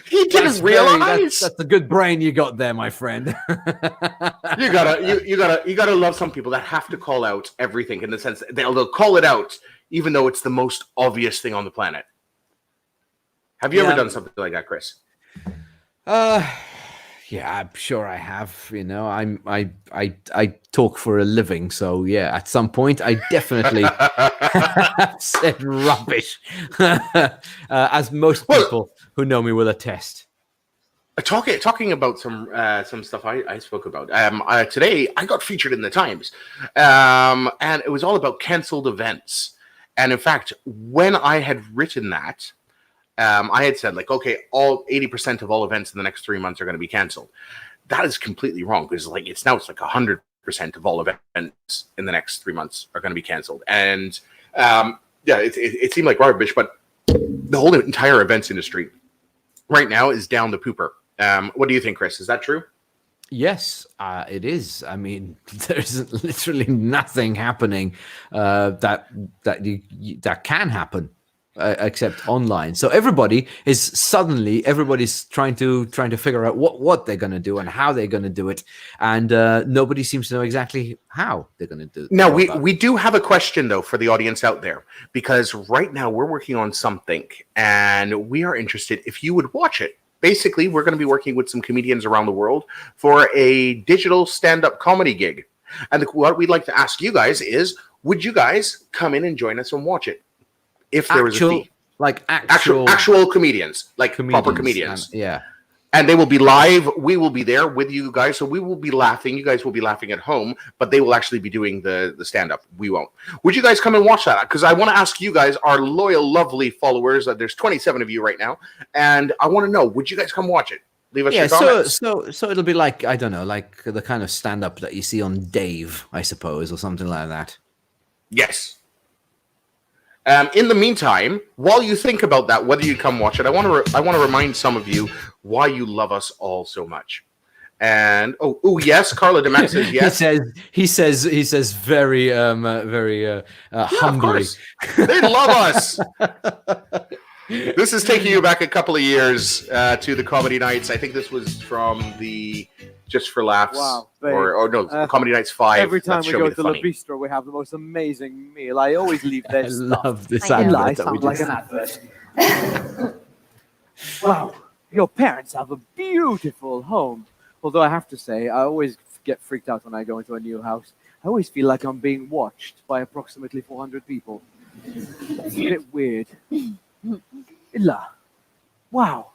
he didn't realize. That's a good brain you got there, my friend. you gotta love some people that have to call out everything in the sense that they'll call it out even though it's the most obvious thing on the planet. Have you ever done something like that, Chris? Yeah, I'm sure I have. You know, I talk for a living, so yeah. At some point, I definitely have said rubbish, as most people who know me will attest. Talking about some stuff I spoke about. Today I got featured in the Times, and it was all about cancelled events. And in fact, when I had written that. I had said, like, okay, all 80% of all events in the next 3 months are going to be canceled. That is completely wrong because, like, it's like 100% of all events in the next 3 months are going to be canceled. And it seemed like garbage, but the whole entire events industry right now is down the pooper. What do you think, Chris? Is that true? Yes, it is. I mean, there's literally nothing happening that can happen. Except online, so everybody's trying to figure out what they're going to do and how they're going to do it, and nobody seems to know exactly how they're going to do it. Now we do have a question though for the audience out there, because right now we're working on something and we are interested if you would watch it. Basically, we're going to be working with some comedians around the world for a digital stand-up comedy gig, and what we'd like to ask you guys is, would you guys come in and join us and watch it? If there was a fee. Like actual comedians, like proper comedians. And they will be live. We will be there with you guys. So we will be laughing. You guys will be laughing at home, but they will actually be doing the stand-up. We won't. Would you guys come and watch that? Because I want to ask you guys, our loyal, lovely followers, there's 27 of you right now, and I want to know, would you guys come watch it? Leave us your comments. So it'll be like, I don't know, like the kind of stand-up that you see on Dave, I suppose, or something like that. Yes. In the meantime, while you think about that, whether you come watch it, I want to remind some of you why you love us all so much. And yes, Carla Demet says yes. He says very humbly. They love us. This is taking you back a couple of years to the Comedy Nights. I think this was from the Just for Laughs, Comedy Nights 5. Every time we go to the bistro, we have the most amazing meal. I always leave their stuff. I love this advert. I sound like an advert. Wow, your parents have a beautiful home. Although I have to say, I always get freaked out when I go into a new house. I always feel like I'm being watched by approximately 400 people. It's a bit weird. Illa, wow,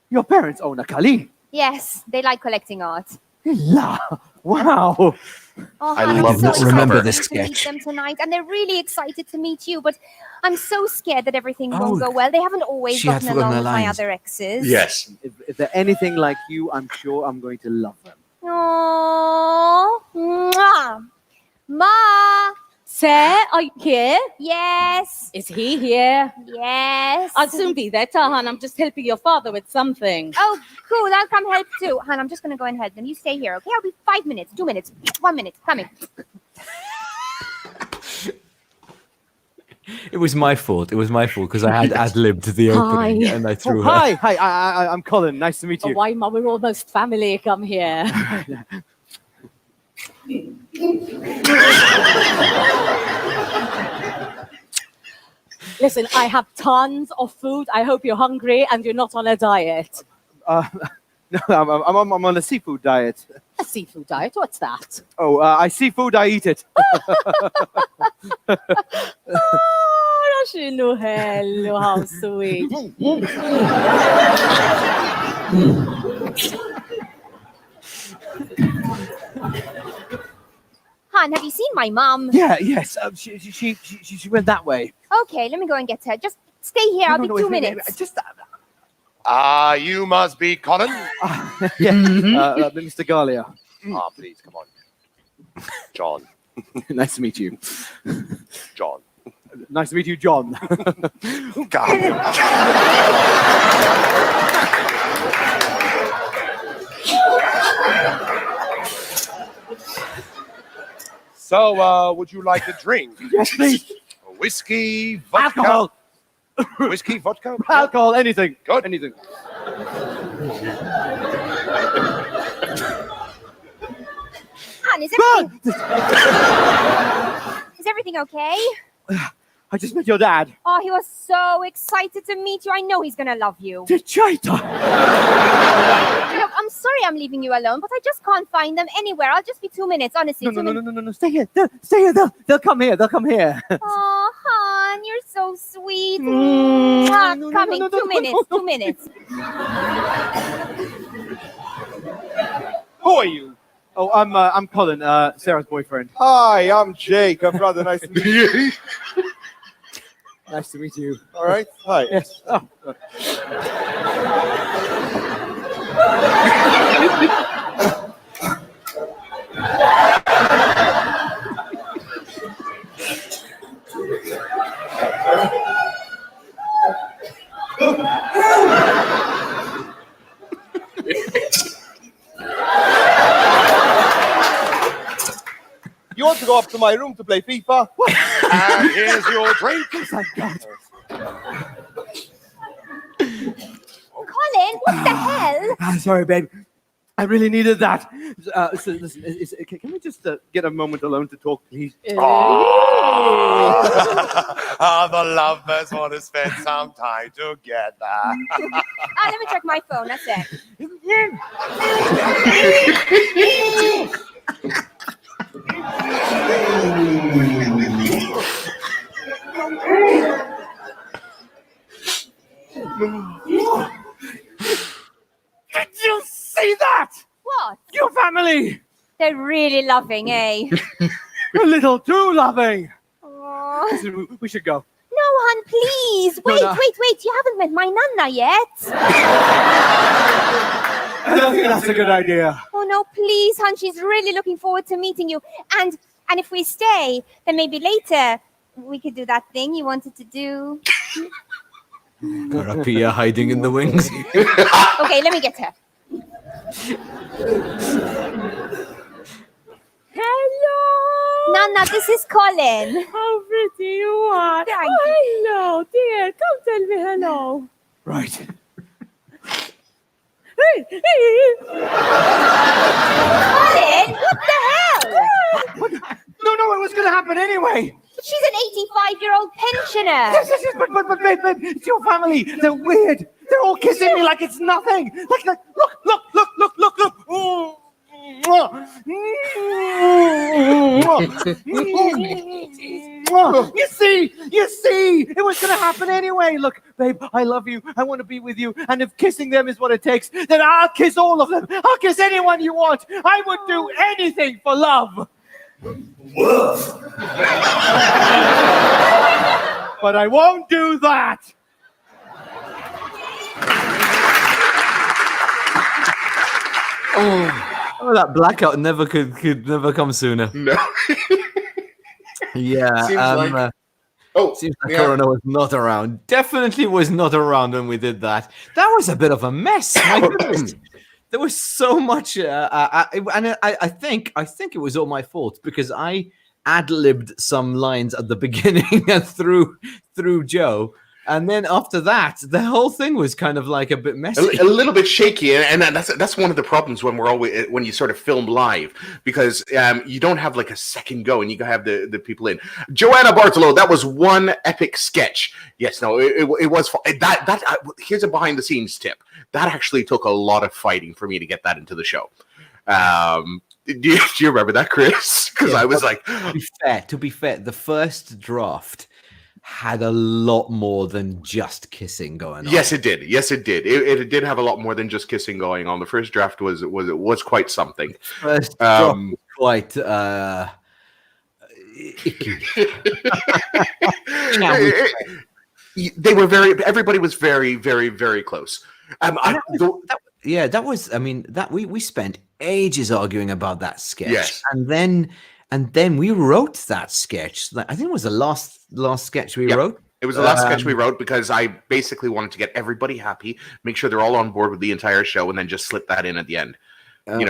your parents own a Kali. Yes, they like collecting art. Illa, wow. Oh, I I'm love so this. Remember excited this to sketch. meet them tonight, and they're really excited to meet you. But I'm so scared that everything won't go well. They haven't always she had gotten forgotten along her with my lines. other exes. Yes. If they're anything like you, I'm sure I'm going to love them. Aww. Mwah. Ma. Sir, are you here? Yes. Is he here? Yes. I'll soon be there, Tahan. I'm just helping your father with something. Oh, cool. I'll come help too. Han, I'm just going to go and help them. You stay here, okay? I'll be 5 minutes, 2 minutes, 1 minute. Coming. It was my fault. It was my fault because I had ad-libbed the opening and I threw her. Hi, I'm Colin. Nice to meet you. Oh, why, Mum? We're almost family. Come here. Listen, I have tons of food. I hope you're hungry and you're not on a diet. No, I'm on a seafood diet. A seafood diet? What's that? Oh, I see food, I eat it. Oh, hello, how sweet. Han, have you seen my mom? Yes. She went that way. Okay, let me go and get her. Just stay here. I'll be 2 minutes. You must be Colin. Yeah, Mr. Galia. Please, come on. John. Nice to meet you. John. Nice to meet you, John. God. So, would you like a drink? Yes, please. Whiskey, vodka. Alcohol. Whiskey, vodka. Alcohol, anything. Good. Anything. Han, is everything okay? I just met your dad. Oh, he was so excited to meet you. I know he's gonna love you. Chaita. Look, I'm sorry I'm leaving you alone, but I just can't find them anywhere. I'll just be 2 minutes, honestly. No. Stay here. Stay here. They'll come here. They'll come here. Oh, hon, you're so sweet. Coming. 2 minutes. 2 minutes. Who are you? Oh, I'm Colin, Sarah's boyfriend. Hi, I'm Jake. I'm rather nice to meet you. Nice to meet you. All right. Hi. Yes. Oh. You want to go up to my room to play FIFA? And here's your drink. Thank God. Colin, what the hell? Sorry, babe. I really needed that. So listen, can we just get a moment alone to talk, please? The lovers want to spend some time together. Let me check my phone. That's it. Did you see that? What? Your family. They're really loving, eh? A little too loving. Oh. Listen, we should go. No, hon, please. No, Wait, no. wait. You haven't met my Nana yet. I don't think that's a good idea. Oh, no, please, hon. She's really looking forward to meeting you. And if we stay, then maybe later we could do that thing you wanted to do. Karapia hiding in the wings. Okay, let me get her. Hello. Nana, this is Colin. How pretty you are. Thank Oh, hello, dear. Come tell me hello. Right. Colin, what the hell? No, it was going to happen anyway. She's an 85-year-old pensioner. Yes, but babe, it's your family. They're weird. They're all kissing me like it's nothing. Like, look. Ooh. You see, it was going to happen anyway. Look, babe, I love you. I want to be with you. And if kissing them is what it takes, then I'll kiss all of them. I'll kiss anyone you want. I would do anything for love. But I won't do that. Oh, that blackout could never come sooner. No. Yeah. Seems Seems like Corona was not around. Definitely was not around when we did that. That was a bit of a mess. My goodness. There was so much, and I think it was all my fault because I ad-libbed some lines at the beginning and through Joe, and then after that, the whole thing was kind of like a bit messy, a little bit shaky, and that's one of the problems when you sort of film live, because you don't have like a second go, and you have the people in. Joanna Bartolo, that was one epic sketch. Yes, no, it was that. Here's a behind the scenes tip. That actually took a lot of fighting for me to get that into the show. Do you remember that, Chris? Because I was like, to be fair, the first draft had a lot more than just kissing going on. Yes, it did. It did have a lot more than just kissing going on. The first draft was quite something. First draft was quite icky. Everybody was very, very, very close. That was. I mean, that we spent ages arguing about that sketch, yes. and then and then we wrote that sketch. I think it was the last sketch we wrote. It was the last sketch we wrote because I basically wanted to get everybody happy, make sure they're all on board with the entire show, and then just slip that in at the end.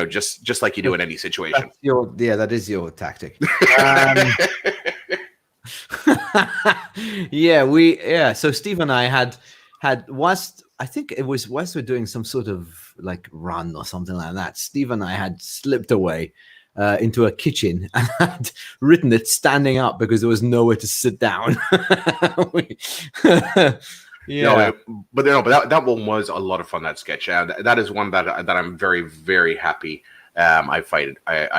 Just like you do in any situation. That is your tactic. So Steve and I had whilst we're doing some sort of like run or something like that, Steve and I had slipped away into a kitchen and had written it standing up because there was nowhere to sit down. But that one was a lot of fun, that sketch. And that is one that I'm very, very happy I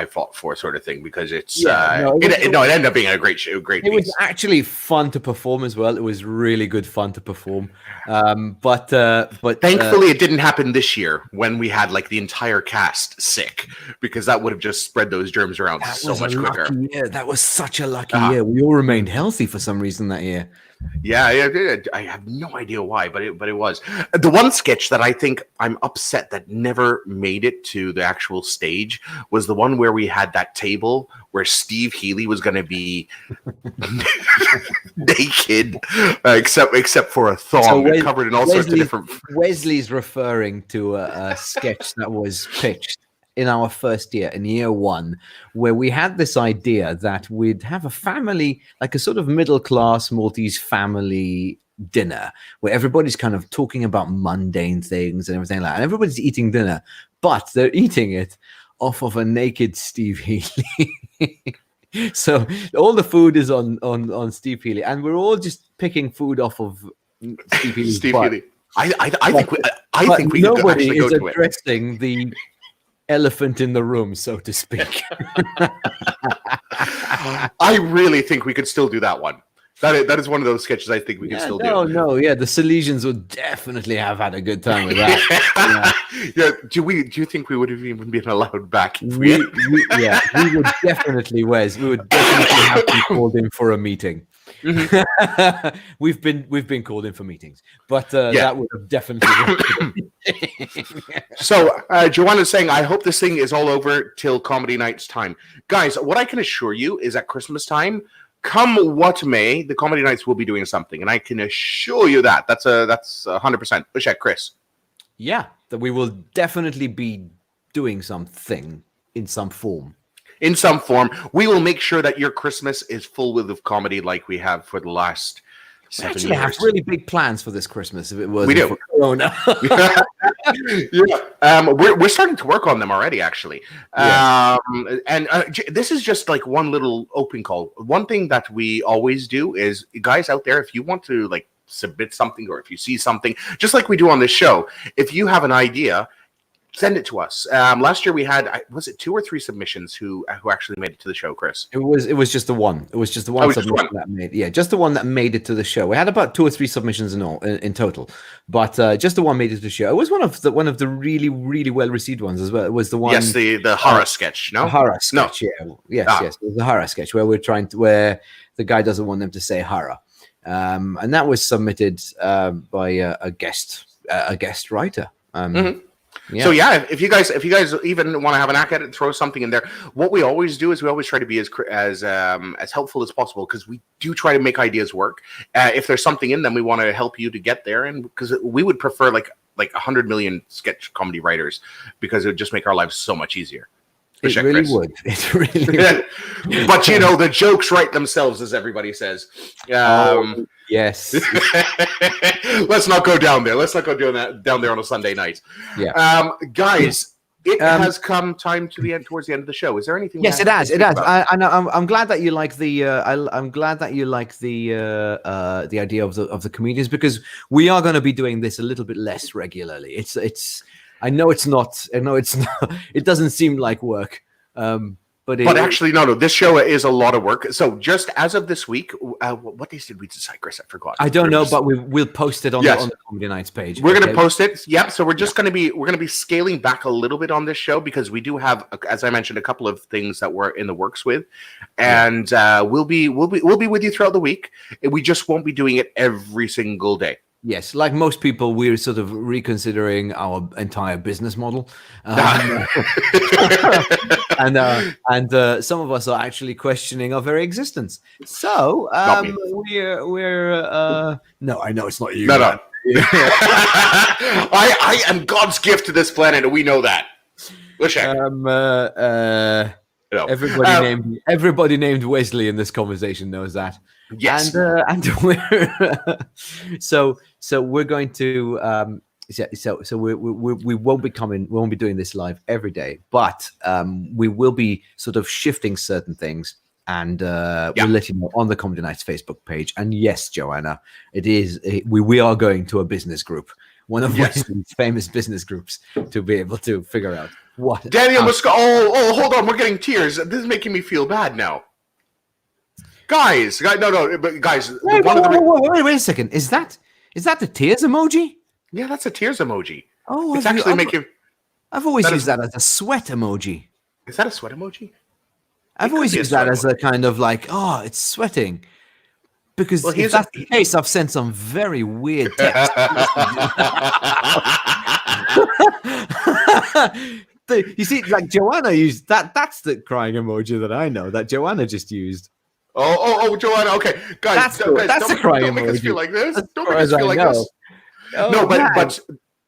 fought for, sort of thing, because it ended up being a great show, great piece. It was actually fun to perform as well. It was really good fun to perform. But thankfully it didn't happen this year when we had like the entire cast sick, because that would have just spread those germs around so much quicker. That was such a lucky year. We all remained healthy for some reason that year. Yeah, I have no idea why, but it was. The one sketch that I think I'm upset that never made it to the actual stage was the one where we had that table where Steve Healy was going to be naked, except for a thong, covered in all sorts of different. Wesley's referring to a sketch that was pitched in our first year, in year one, where we had this idea that we'd have a family, like a sort of middle-class Maltese family dinner, where everybody's kind of talking about mundane things and everything like that. And everybody's eating dinner, but they're eating it off of a naked Steve Healy. So all the food is on Steve Healy, and we're all just picking food off of Steve Healy's butt. Healy. I think we nobody could actually is go to it. addressing the elephant in the room, so to speak. I really think we could still do that one. That is one of those sketches I think we can still do. The Silesians would definitely have had a good time with that. Do you think we would have even been allowed back? We would definitely, Wes. We would definitely have been called in for a meeting. Mm-hmm. we've been called in for meetings, but that would have definitely. So Joanna's saying, I hope this thing is all over till Comedy Nights time. Guys, what I can assure you is at Christmas time, come what may, the Comedy Nights will be doing something, and I can assure you that. That's 100%. Bishak, Chris. Yeah, that we will definitely be doing something in some form. In some form, we will make sure that your Christmas is full of comedy like we have for the last 7 years. We have really big plans for this Christmas. If it was for Corona. We're starting to work on them already, actually. And this is just like one little open call. One thing that we always do is, guys out there, if you want to like submit something, or if you see something, just like we do on this show, if you have an idea, send it to us. Last year we had, was it 2 or 3 submissions who actually made it to the show, Chris? It was just the one. It was just the one submission that made. Yeah, just the one that made it to the show. We had about 2 or 3 submissions in total, but just the one made it to the show. It was one of the really, really well received ones as well. It was the one. Yes, the horror sketch. No, the horror sketch. No. Yeah, yes. It was the horror sketch where where the guy doesn't want them to say horror, and that was submitted by a guest writer. Mm-hmm. Yeah. So if you guys even want to have a knack at it, throw something in there. What we always do is we always try to be as helpful as possible, because we do try to make ideas work. If there's something in them, we want to help you to get there, and because we would prefer like 100 million sketch comedy writers, because it would just make our lives so much easier. It really would. It really would. But the jokes write themselves, as everybody says. Yes. Let's not go down there. Let's not go down there on a Sunday night. Yeah. Guys, it has come time to the end, towards the end of the show. Is there anything? Yes, it has. It has. I'm glad that you like the. I'm glad that you like the idea of the comedians, because we are going to be doing this a little bit less regularly. It's. I know it's not. It doesn't seem like work. But actually, no. This show is a lot of work. So just as of this week, what days did we decide, Chris? I forgot. I don't know, but we'll post it on the Comedy Nights page. We're going to post it. Yep. So we're just going to be scaling back a little bit on this show, because we do have, as I mentioned, a couple of things that we're in the works with, and we'll be with you throughout the week. We just won't be doing it every single day. Yes, like most people, we're sort of reconsidering our entire business model, and some of us are actually questioning our very existence. So Not me. we're no, I know it's not you. No, man. I am God's gift to this planet, and we know that. Wish I. No. Everybody named Wesley in this conversation knows that. Yes. And we're so we're going to so we won't be coming. We won't be doing this live every day, but we will be sort of shifting certain things, and we'll let you know on the Comedy Knights Facebook page. And yes, Joanna, we are going to a business group, one of Wesley's famous business groups, to be able to figure out what Daniel must go. Oh, hold on, we're getting tears. This is making me feel bad now. Guys, no, but guys. Wait a second. Is that the tears emoji? Yeah, that's a tears emoji. Oh, it's actually making. I've always used that as a sweat emoji. Is that a sweat emoji? I've always used that as a kind of like, oh, it's sweating. Because if that's the case, I've sent some very weird text. You see, like Joanna used that. That's the crying emoji that I know that Joanna just used. Oh, Joanna. Okay, guys, that's the crying emoji. Don't make us feel like this. Don't make us us feel like this. Oh, no, but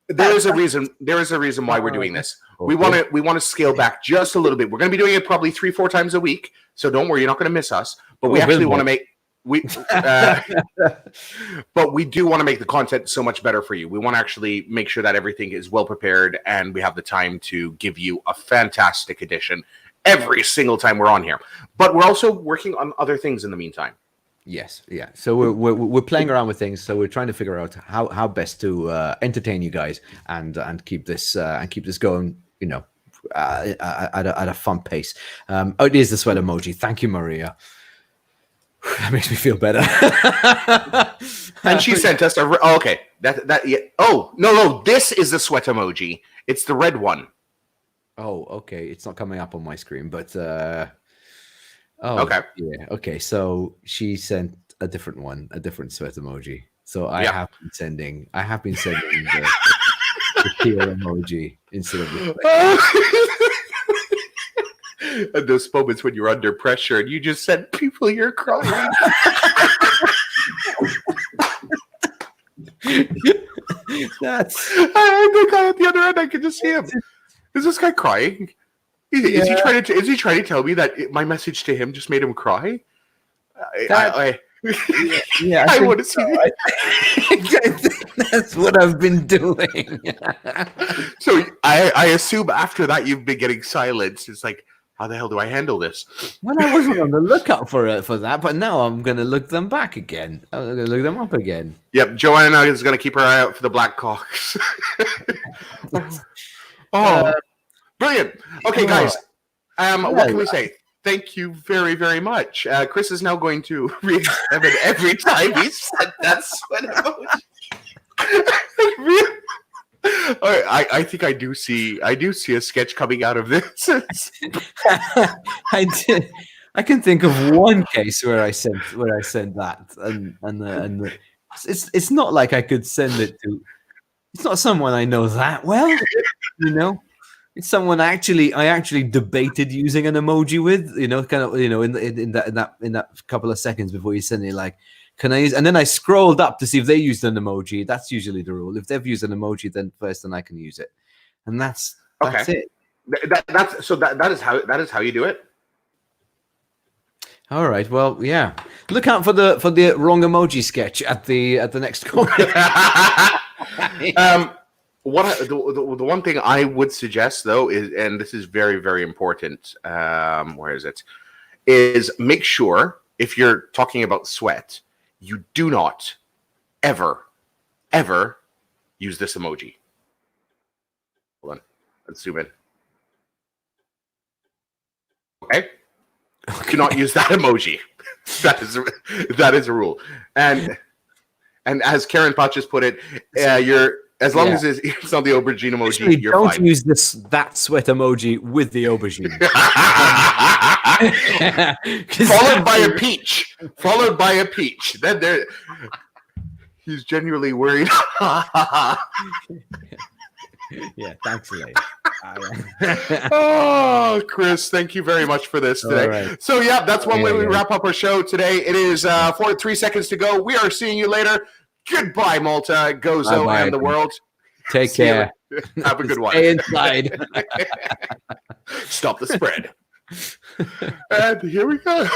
there is a reason. There is a reason why we're doing this. We want to scale back just a little bit. We're going to be doing it probably 3-4 times a week. So don't worry, you're not going to miss us. But we actually want to make but we do want to make the content so much better for you. We want to actually make sure that everything is well prepared, and we have the time to give you a fantastic edition every single time we're on here. But we're also working on other things in the meantime. Yes, yeah. So we're playing around with things. So we're trying to figure out how best to entertain you guys and keep this going. You know, at a fun pace. It is the sweat emoji. Thank you, Maria. That makes me feel better. And she sent us okay. Oh no, this is the sweat emoji. It's the red one. Oh, okay. It's not coming up on my screen, but okay. Yeah, okay. So she sent a different one, a different sweat emoji. So I have been sending the tear emoji instead of the and those moments when you're under pressure and you just send people you're crying. That's the guy at the other end. I can just see him. Is this guy crying? Is he trying to tell me that my message to him just made him cry? I want to see. That's what I've been doing. So I assume after that you've been getting silence. It's like, how the hell do I handle this? Well, I wasn't on the lookout for that, but now I'm going to look them back again. I'm going to look them up again. Yep, Joanna is going to keep her eye out for the black cocks. Brilliant. Okay, guys. What can we say? Thank you very, very much. Chris is now going to re-examine every time he said that sweat emoji. I think I do see a sketch coming out of this. I can think of one case where I sent that, and it's not like I could send it to. It's not someone I know that well, you know. It's someone I actually debated using an emoji with, you know, kind of, you know, in that couple of seconds before you send it, like, can I use? And then I scrolled up to see if they used an emoji. That's usually the rule. If they've used an emoji, then I can use it, and that's it. That is how you do it. All right. Well, yeah. Look out for the wrong emoji sketch at the next comment. The one thing I would suggest, though, is, and this is very, very important, where is it? Is make sure, if you're talking about sweat, you do not ever use this emoji. Hold on. Let's zoom in. Okay? Do not use that emoji. That is a rule. And as Karen Potch just put it, you're... As long as it's not the aubergine emoji, actually, you're don't fine. Use that sweat emoji with the aubergine. Followed by a peach. Then there. He's genuinely worried. Yeah, thanks, Elaine. Oh, Chris, thank you very much for this today. Right. So, yeah, that's one way we Yeah. wrap up our show today. It is 3 seconds to go. We are seeing you later. Goodbye, Malta, Gozo, Bye-bye. and the world. Take See you care. later. Have a good one. Stay inside. Stop the spread. And here we go.